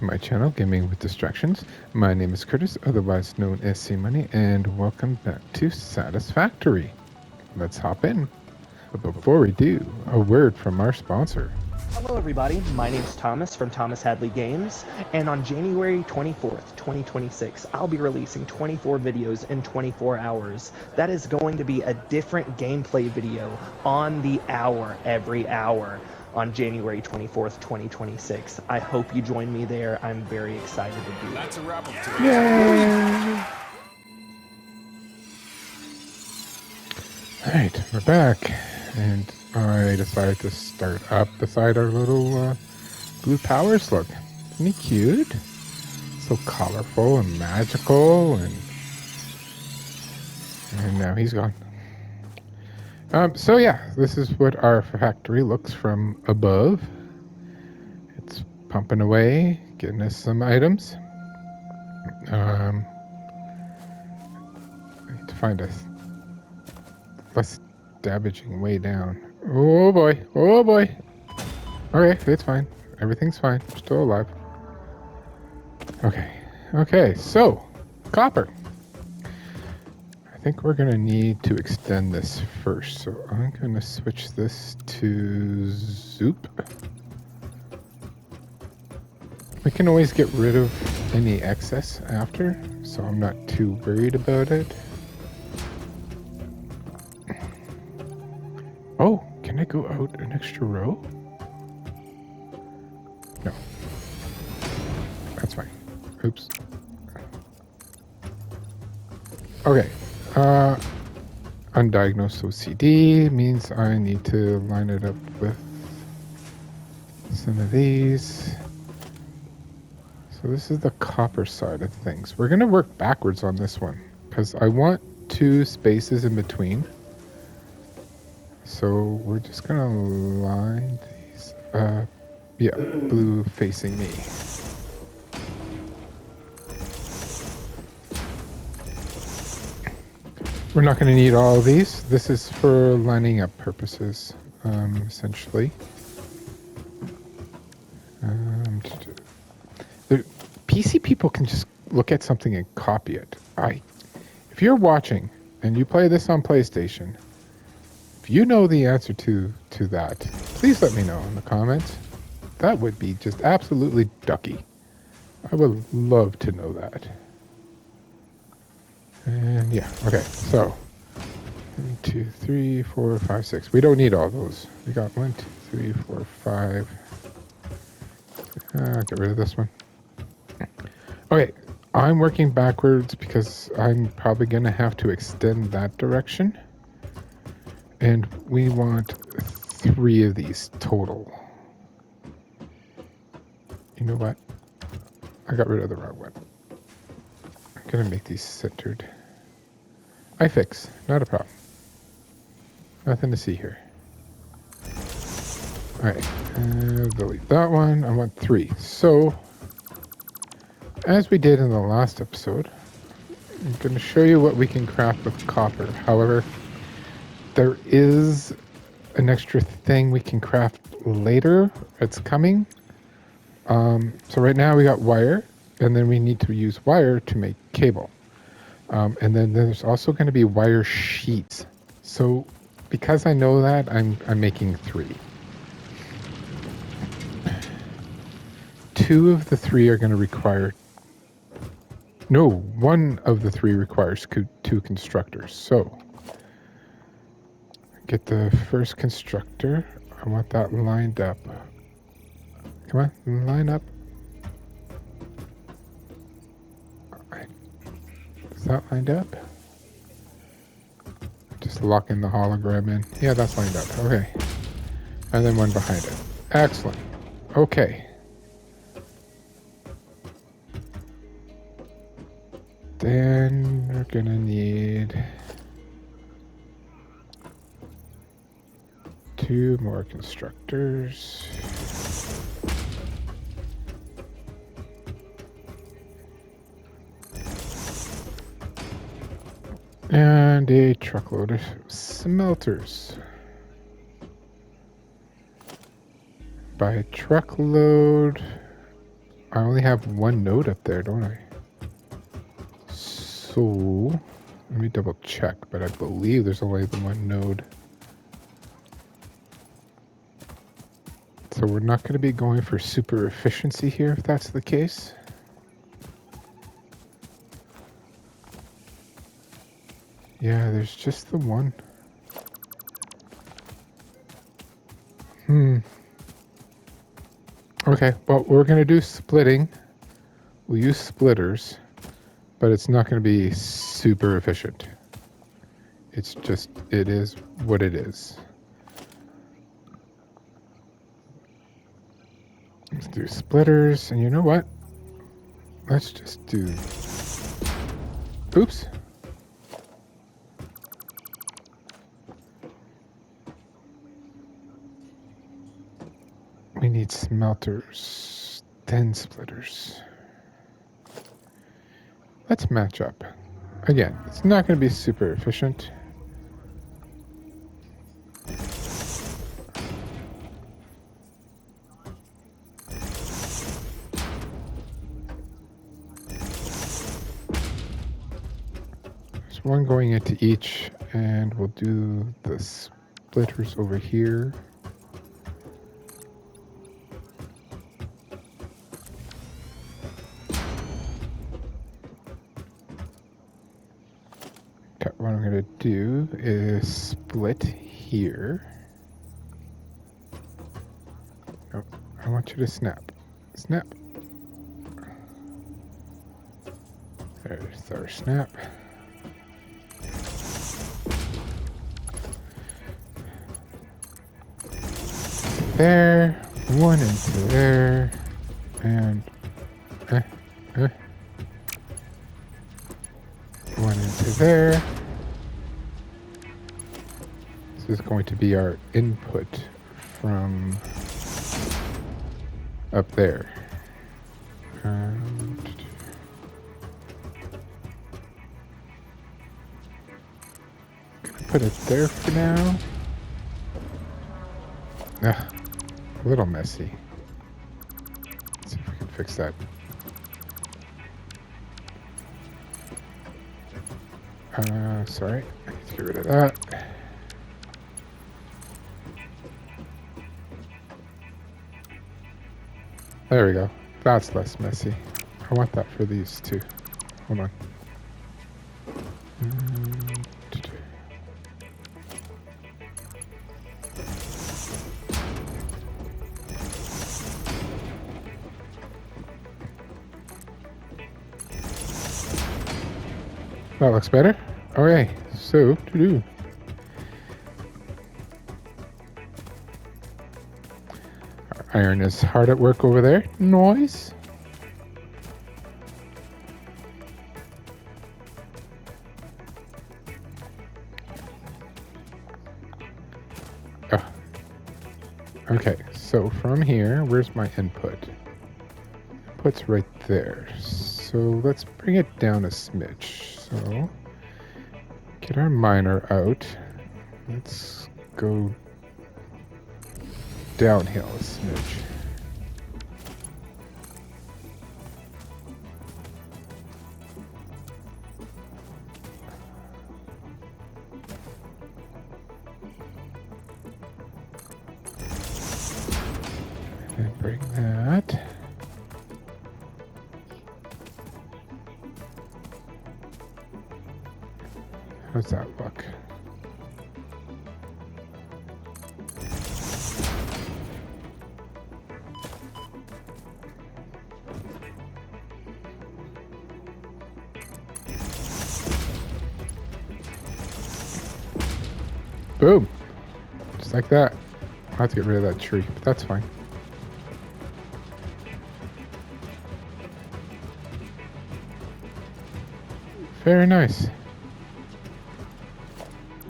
my channel, Gaming with Distractions. My name is Curtis, otherwise known as C Money, and welcome back to Satisfactory. Let's hop in. But before we do, a word from our sponsor. Hello everybody, my name's Thomas from Thomas Hadley Games, and on January 24th, 2026, I'll be releasing 24 videos in 24 hours. That is going to be a different gameplay video on the hour, every hour, on January 24th, 2026. I hope you join me there. I'm very excited to do it. That's a wrap up Yay! Alright, we're back, and I decided to start up beside our little blue power slug. Isn't he cute? So colorful and magical, and now he's gone. So yeah, this is what our factory looks from above. It's pumping away, getting us some items. I need to find a less damaging way down. Oh boy, oh boy. Okay, it's fine. Everything's fine. We're still alive. Okay, so copper. I think we're gonna need to extend this first, so I'm gonna switch this to Zoop. We can always get rid of any excess after, so I'm not too worried about it. Oh, can I go out an extra row? No. That's fine. Oops. Okay. Undiagnosed OCD means I need to line it up with some of these. So this is the copper side of things. We're going to work backwards on this one because I want 2 spaces in between. So we're just going to line these up. Yeah, blue facing me. We're not going to need all of these. This is for lining up purposes, essentially. The PC people can just look at something and copy it. If you're watching and you play this on PlayStation, if you know the answer to that, please let me know in the comments. That would be just absolutely ducky. I would love to know that. And yeah, okay, so 1, 2, 3, 4, 5, 6. We don't need all those. We got 1, 2, 3, 4, 5. Get rid of this one. Okay, I'm working backwards because I'm probably going to have to extend that direction. And we want 3 of these total. You know what? I got rid of the wrong one. I'm going to make these centered. I fix, not a problem. Nothing to see here. Alright, delete that one. I want 3. So, as we did in the last episode, I'm going to show you what we can craft with copper. However, there is an extra thing we can craft later. It's coming. So right now we got wire, and then we need to use wire to make cable. And then there's also going to be wire sheets. So because I know that, I'm making 3. 2 of the 3 are going to require... No, 1 of the 3 requires 2 constructors. So get the first constructor. I want that lined up. Come on, line up. Is that lined up? Just locking the hologram in. Yeah, that's lined up. Okay. And then 1 behind it. Excellent. Okay. Then we're gonna need 2 more constructors. And a truckload of smelters. By truckload, I only have one node up there, don't I? So, let me double check, but I believe there's only the one node. So we're not going to be going for super efficiency here if that's the case. Yeah, there's just the one. Okay, well, we're going to do splitting. We'll use splitters, but it's not going to be super efficient. It's just, it is what it is. Let's do splitters, and you know what? Let's just do... Oops. We need smelters, then splitters. Let's match up. Again, it's not going to be super efficient. There's one going into each, and we'll do the splitters over here. Okay, what I'm going to do is split here. Oh, I want you to snap. Snap. There's our snap. There, one into there, and one into there. This is going to be our input from up there. And gonna put it there for now. A little messy. Let's see if we can fix that. Sorry, I need to get rid of that. There we go. That's less messy. I want that for these two. Hold on. That looks better. Okay, so to do. Our iron is hard at work over there. Noise. Oh. Okay, so from here, where's my input? Input's right there. So let's bring it down a smidge. So get our miner out. Let's go downhill a smidge. And bring that. How's that look? Boom! Just like that. I'll have to get rid of that tree, but that's fine. Very nice.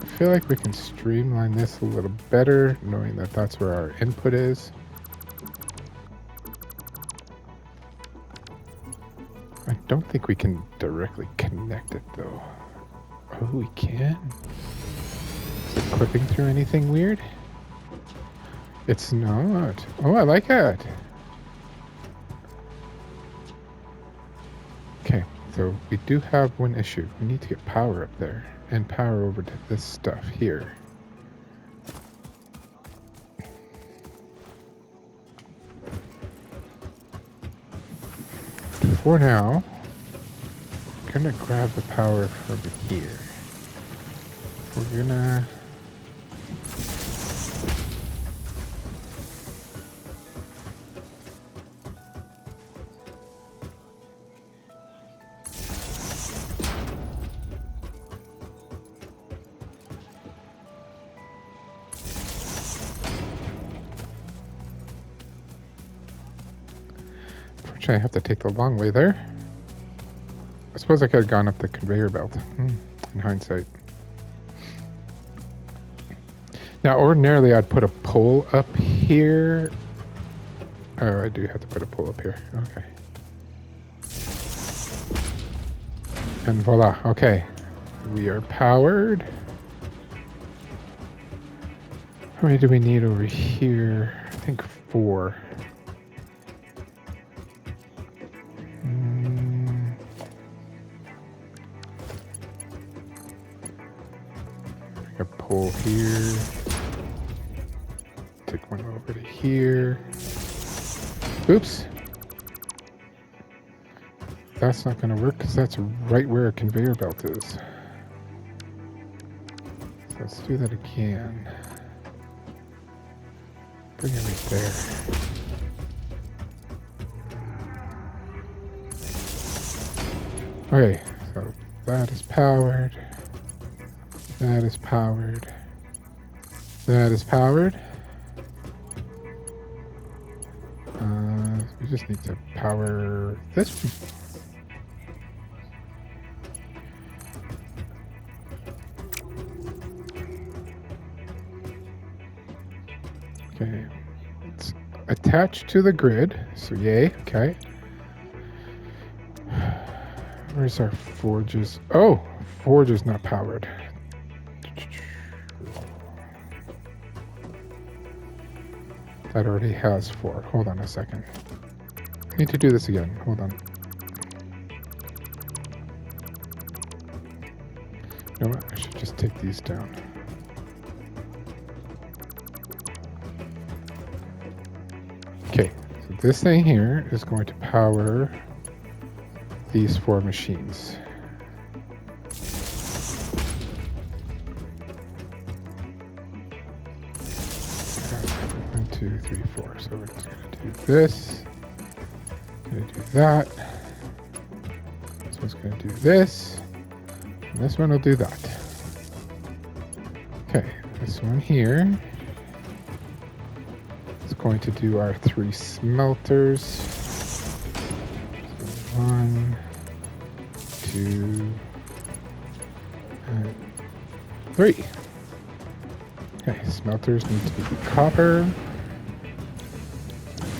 I feel like we can streamline this a little better, knowing that that's where our input is. I don't think we can directly connect it though. Oh, we can? Is it clipping through anything weird? It's not. Oh, I like that. So we do have one issue. We need to get power up there and power over to this stuff here. For now, I'm gonna grab the power from here. We're gonna I have to take the long way there. I suppose I could have gone up the conveyor belt, in hindsight. Now, ordinarily, I'd put a pole up here. Oh, I do have to put a pole up here. Okay. And voila. Okay. We are powered. How many do we need over here? I think 4. A pole here. Take one over to here. Oops. That's not going to work because that's right where a conveyor belt is. So let's do that again. Bring it right there. Okay, so that is powered. That is powered. That is powered. We just need to power this one. Okay, it's attached to the grid, so yay, okay. Where's our forges? Oh, forge is not powered. That already has 4. Hold on a second. I need to do this again. Hold on. You know what? I should just take these down. Okay, so this thing here is going to power these 4 machines. One, 2, 3, 4. So we're just going to do this. Going to do that. This one's going to do this. And this one will do that. Okay, this one here is going to do our 3 smelters. So 1, 2, and 3. Okay, smelters need to be copper.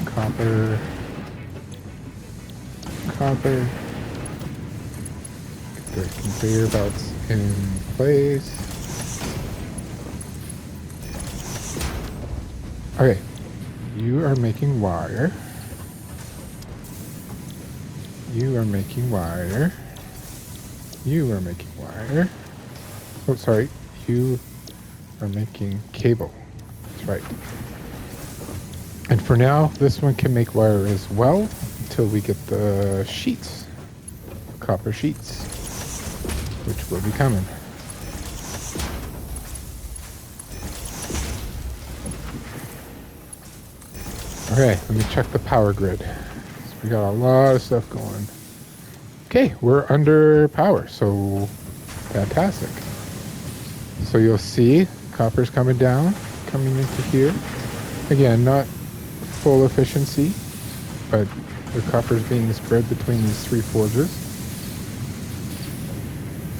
Copper. Copper. Get the conveyor belts in place. Okay, you are making wire. You are making wire. You are making wire. Oh, sorry. You are making cable. That's right. And for now, this one can make wire as well until we get the sheets, copper sheets, which will be coming. Okay, let me check the power grid. So we got a lot of stuff going. Okay, we're under power, so fantastic. So you'll see copper's coming down, coming into here. Again, not full efficiency, but the copper's being spread between these 3 forges.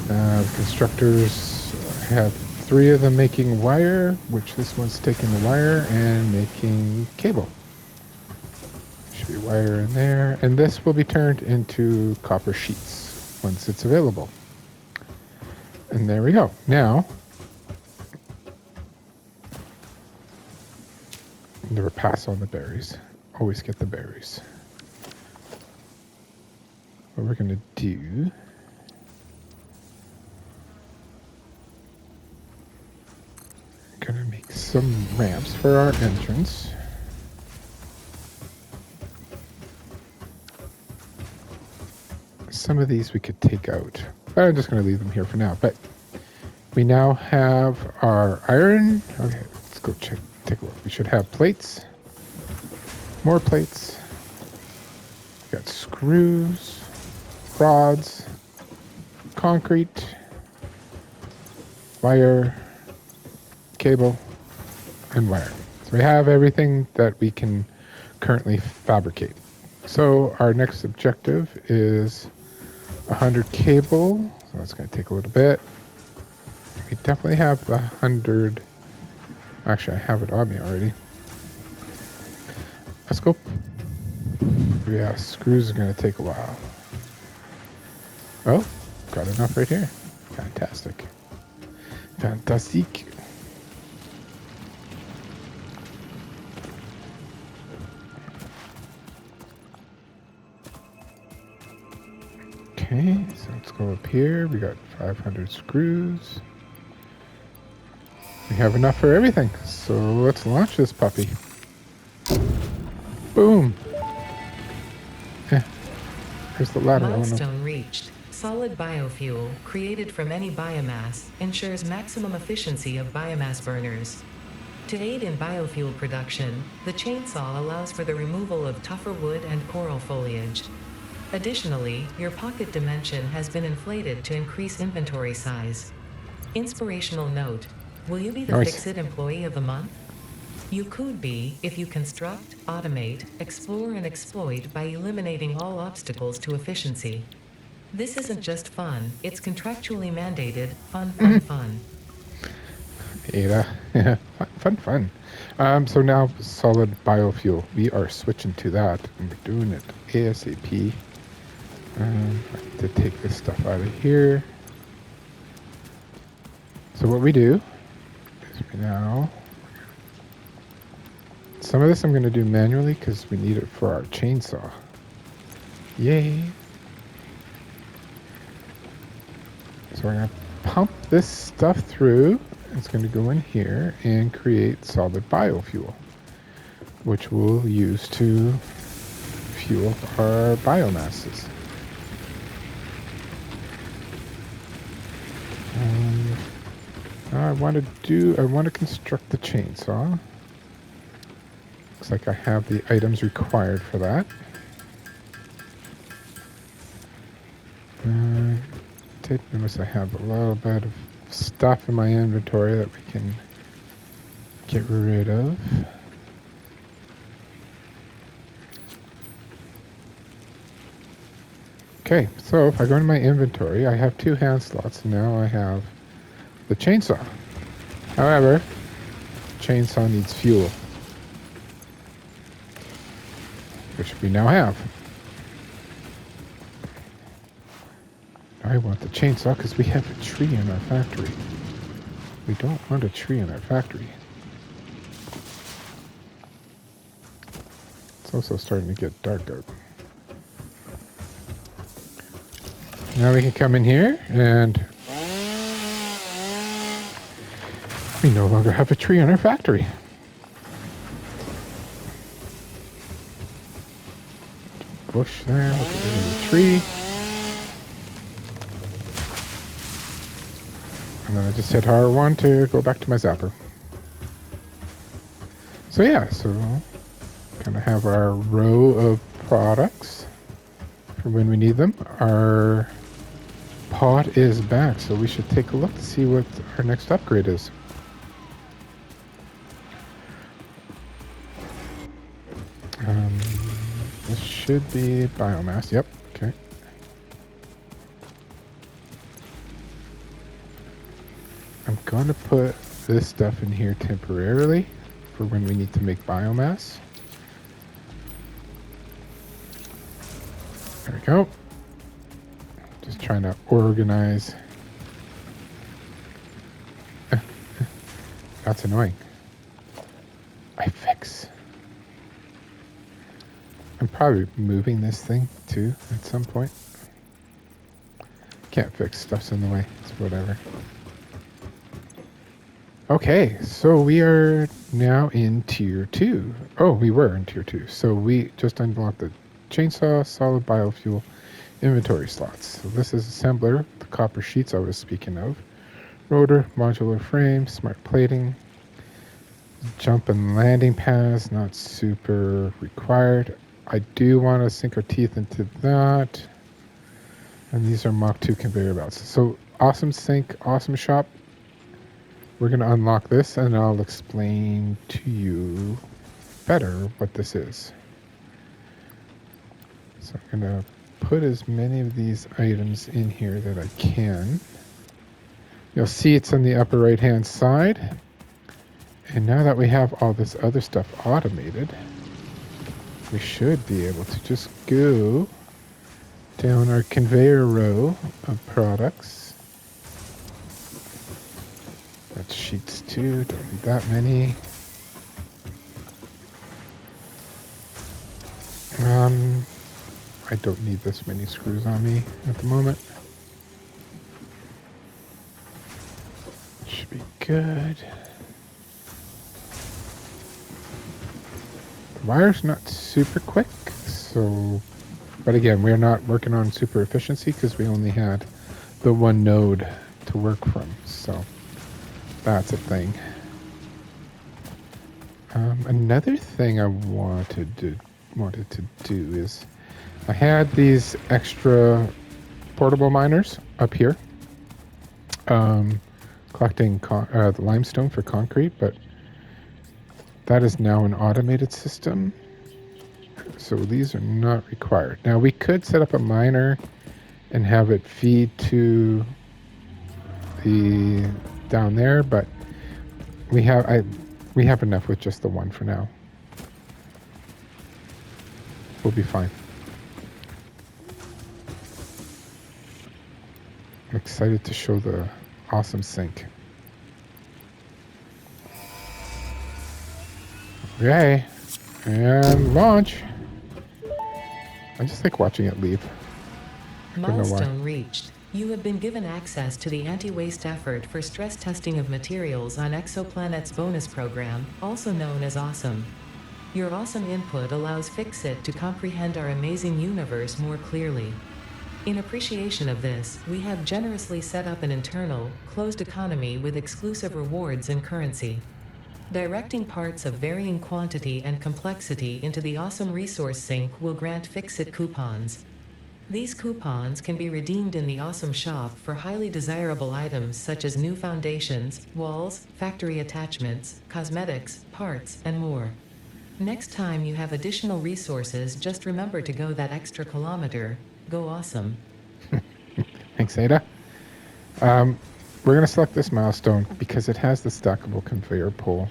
The constructors have 3 of them making wire, which this one's taking the wire and making cable. Should be wire in there, and this will be turned into copper sheets once it's available. And there we go. Now, never pass on the berries. Always get the berries. what we're going to do. Going to make some ramps for our entrance. Some of these we could take out, but I'm just going to leave them here for now. But we now have our iron. Okay, let's go take a look. We should have plates, more plates. We got screws, rods, concrete, wire, cable, and wire. So we have everything that we can currently fabricate. So our next objective is 100 cable. So that's going to take a little bit. We definitely have 100. Actually, I have it on me already. Let's go. Yeah, screws are going to take a while. Oh, got enough right here. Fantastic. Fantastic. Okay, so let's go up here. We got 500 screws. We have enough for everything. So let's launch this puppy. Boom. Here's the ladder. Milestone reached. Solid biofuel, created from any biomass, ensures maximum efficiency of biomass burners. To aid in biofuel production, the chainsaw allows for the removal of tougher wood and coral foliage. Additionally, your pocket dimension has been inflated to increase inventory size. Inspirational note: will you be the Nice. Fix-It Employee of the Month? You could be if you construct, automate, explore, and exploit by eliminating all obstacles to efficiency. This isn't just fun, it's contractually mandated fun. Ada. Fun. So now solid biofuel. We are switching to that, and we're doing it ASAP. I have to take this stuff out of here. So what we do is we now... Some of this I'm going to do manually because we need it for our chainsaw. Yay! So we're going to pump this stuff through. It's going to go in here and create solid biofuel, which we'll use to fuel our biomasses. I want to construct the chainsaw. Looks like I have the items required for that. Notice I have a little bit of stuff in my inventory that we can get rid of. Okay, so if I go into my inventory, I have 2 hand slots, and now I have the chainsaw. However, chainsaw needs fuel, which we now have. I want the chainsaw because we have a tree in our factory. We don't want a tree in our factory. It's also starting to get dark out. Now we can come in here and we no longer have a tree in our factory. Bush there, look at the tree. And then I just hit R1 to go back to my zapper. So yeah, so kind of have our row of products for when we need them. Our pot is back, so we should take a look to see what our next upgrade is. This should be biomass. Yep. Okay. I'm going to put this stuff in here temporarily for when we need to make biomass. There we go. Just trying to organize. That's annoying. I fix. I'm probably moving this thing too at some point. Can't fix, stuff's in the way. It's whatever. Okay, so we are now in tier 2. Oh, we were in tier 2. So we just unlocked the chainsaw, solid biofuel, inventory slots. So this is assembler, the copper sheets I was speaking of. Rotor, modular frame, smart plating. Jump and landing pads, not super required. I do want to sink our teeth into that. And these are Mach 2 conveyor belts. So awesome sink, awesome shop. We're going to unlock this and I'll explain to you better what this is. So I'm going to put as many of these items in here that I can. You'll see it's on the upper right hand side. And now that we have all this other stuff automated, we should be able to just go down our conveyor row of products. That's sheets too, don't need that many. I don't need this many screws on me at the moment. Should be good. The wire's not super quick, so, but again, we're not working on super efficiency because we only had the one node to work from, so that's a thing. Another thing I wanted to do is I had these extra portable miners up here, collecting the limestone for concrete, but that is now an automated system, so these are not required. Now we could set up a miner and have it feed to the down there, but we have enough with just the one for now. We'll be fine. I'm excited to show the awesome sink. Okay, and launch. I just like watching it leave. I don't know why. Milestone reached. You have been given access to the anti-waste effort for stress testing of materials on Exoplanet's bonus program, also known as Awesome. Your awesome input allows Fixit to comprehend our amazing universe more clearly. In appreciation of this, we have generously set up an internal, closed economy with exclusive rewards and currency. Directing parts of varying quantity and complexity into the awesome resource sink will grant Fixit coupons. These coupons can be redeemed in the Awesome Shop for highly desirable items such as new foundations, walls, factory attachments, cosmetics, parts, and more. Next time you have additional resources, just remember to go that extra kilometer. Go awesome. Thanks, Ada. We're going to select this milestone because it has the stackable conveyor pole,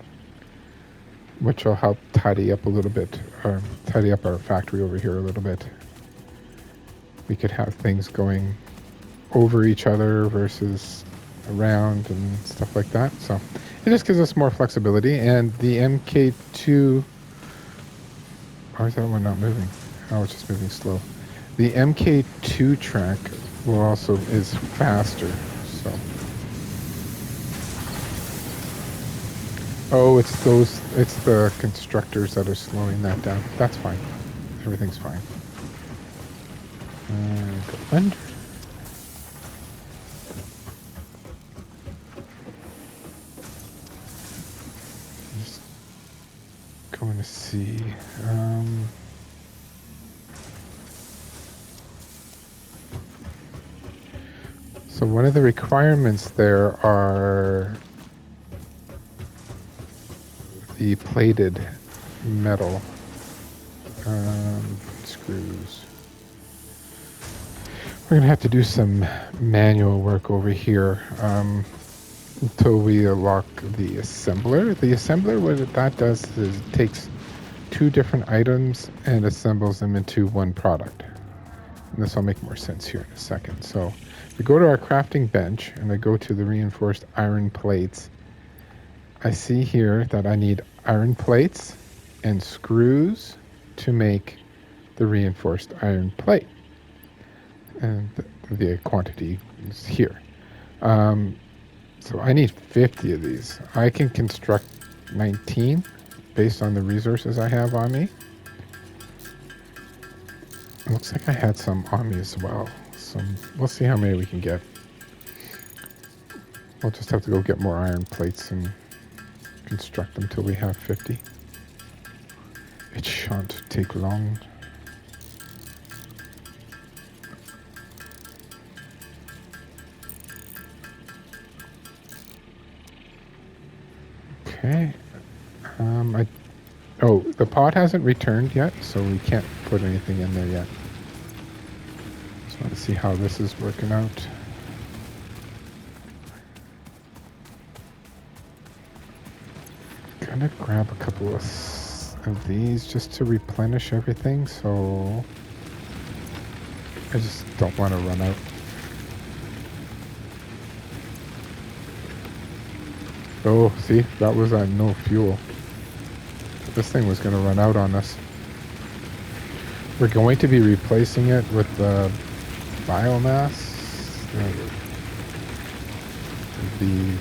which will help tidy up a little bit, tidy up our factory over here a little bit. We could have things going over each other versus around and stuff like that. So it just gives us more flexibility. And the MK2, why is that one not moving? Oh, it's just moving slow. The MK2 track is faster. So, oh, it's the constructors that are slowing that down. That's fine. Everything's fine. Go under. Just going to see. So one of the requirements there are the plated metal screws. We're going to have to do some manual work over here until we unlock the assembler. The assembler, what that does is it takes two different items and assembles them into one product. And this will make more sense here in a second. So we go to our crafting bench and I go to the reinforced iron plates. I see here that I need iron plates and screws to make the reinforced iron plate. And the quantity is here. So I need 50 of these. I can construct 19 based on the resources I have on me. It looks like I had some on me as well. So we'll see how many we can get. We'll just have to go get more iron plates and construct them till we have 50. It shan't take long. Okay. Oh, the pod hasn't returned yet, so we can't put anything in there yet. Just want to see how this is working out. Gonna grab a couple of these just to replenish everything, so I just don't want to run out. Oh, see, that was on no fuel. This thing was going to run out on us. We're going to be replacing it with the biomass. The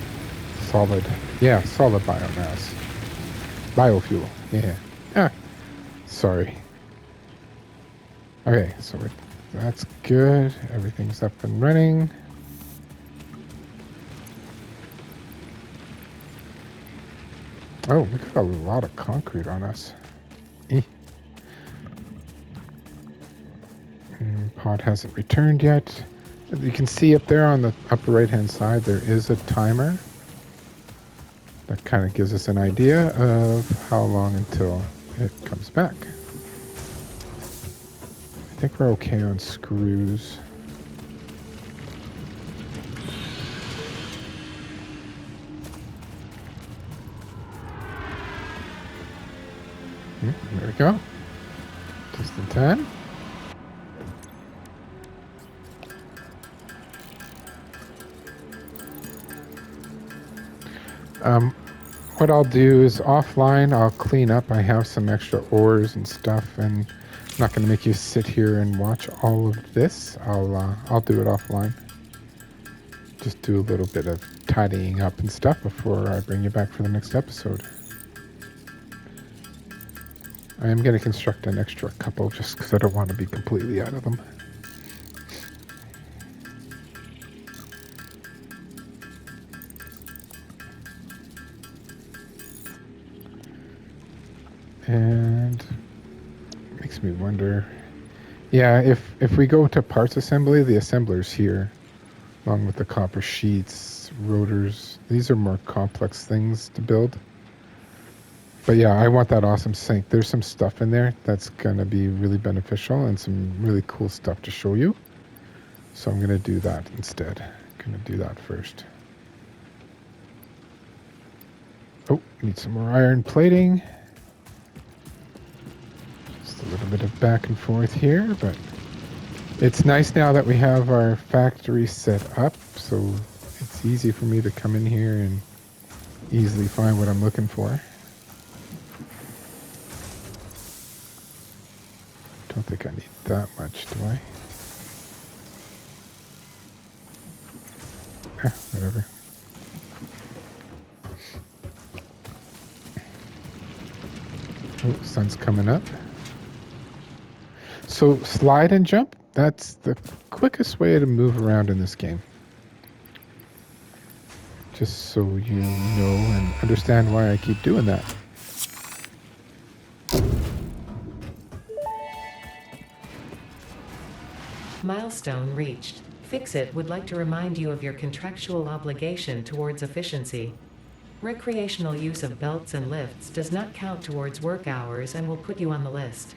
solid, yeah, solid biomass. Biofuel, yeah. Ah, sorry. Okay, so that's good. Everything's up and running. Oh, we got a lot of concrete on us. Pod hasn't returned yet. You can see up there on the upper right-hand side, there is a timer. That kind of gives us an idea of how long until it comes back. I think we're okay on screws. There we go. Just in time. What I'll do is offline, I'll clean up. I have some extra ores and stuff, and I'm not going to make you sit here and watch all of this. I'll do it offline. Just do a little bit of tidying up and stuff before I bring you back for the next episode. I am going to construct an extra couple just because I don't want to be completely out of them. And it makes me wonder. Yeah, if we go to parts assembly, the assembler's here, along with the copper sheets, rotors. These are more complex things to build. But yeah, I want that awesome sink. There's some stuff in there that's going to be really beneficial and some really cool stuff to show you. So I'm going to do that instead. I'm going to do that first. Oh, need some more iron plating. Just a little bit of back and forth here, but it's nice now that we have our factory set up, so it's easy for me to come in here and easily find what I'm looking for. Don't think I need that much, do I? Whatever. Oh, sun's coming up. So slide and jump, that's the quickest way to move around in this game. Just so you know and understand why I keep doing that. Milestone reached. Fix-It would like to remind you of your contractual obligation towards efficiency. Recreational use of belts and lifts does not count towards work hours and will put you on the list.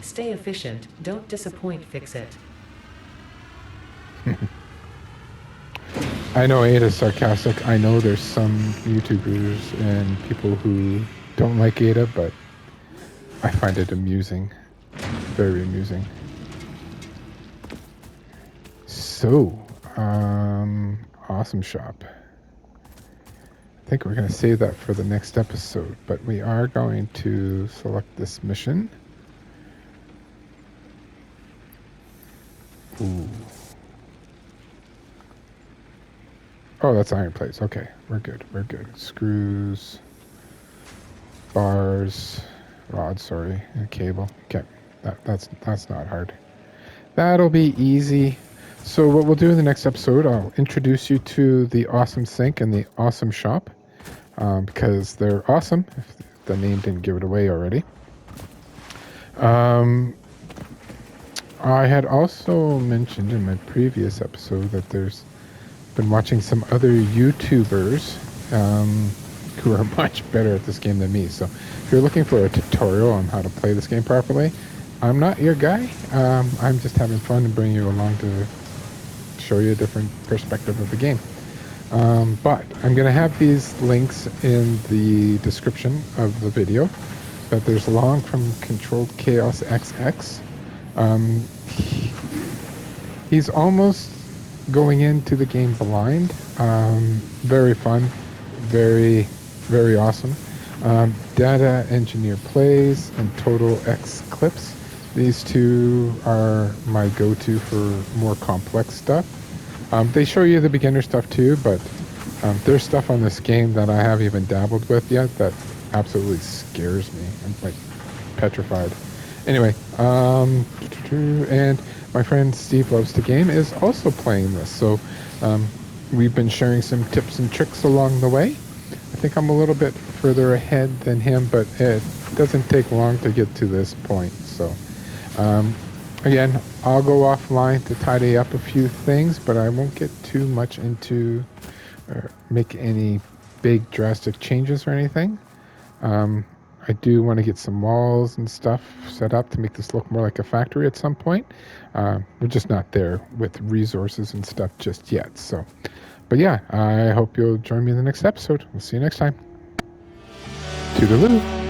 Stay efficient, don't disappoint Fix-It. I know Ada's sarcastic. I know there's some YouTubers and people who don't like Ada, but I find it amusing. Very amusing. So, awesome shop. I think we're going to save that for the next episode, but we are going to select this mission. Ooh. Oh, that's iron plates. Okay, we're good. We're good. Screws, bars, rod. Sorry, and cable. Okay, that's not hard. That'll be easy. So what we'll do in the next episode, I'll introduce you to the awesome sink and the awesome shop, because they're awesome. If the name didn't give it away already. I had also mentioned in my previous episode that there's been watching some other YouTubers who are much better at this game than me. So if you're looking for a tutorial on how to play this game properly, I'm not your guy. I'm just having fun and bringing you along to show you a different perspective of the game. But I'm going to have these links in the description of the video. But there's Long from Controlled Chaos XX. He's almost going into the game blind. Very fun, very, very awesome. Data Engineer Plays and Total X Clips. These two are my go-to for more complex stuff. They show you the beginner stuff too, but there's stuff on this game that I haven't even dabbled with yet that absolutely scares me. I'm like petrified. Anyway, and my friend Steve Loves to Game is also playing this, so we've been sharing some tips and tricks along the way. I think I'm a little bit further ahead than him, but it doesn't take long to get to this point. So again, I'll go offline to tidy up a few things, but I won't get too much into or make any big drastic changes or anything. I do want to get some walls and stuff set up to make this look more like a factory at some point. We're just not there with resources and stuff just yet. So, but yeah, I hope you'll join me in the next episode. We'll see you next time. Toodaloo.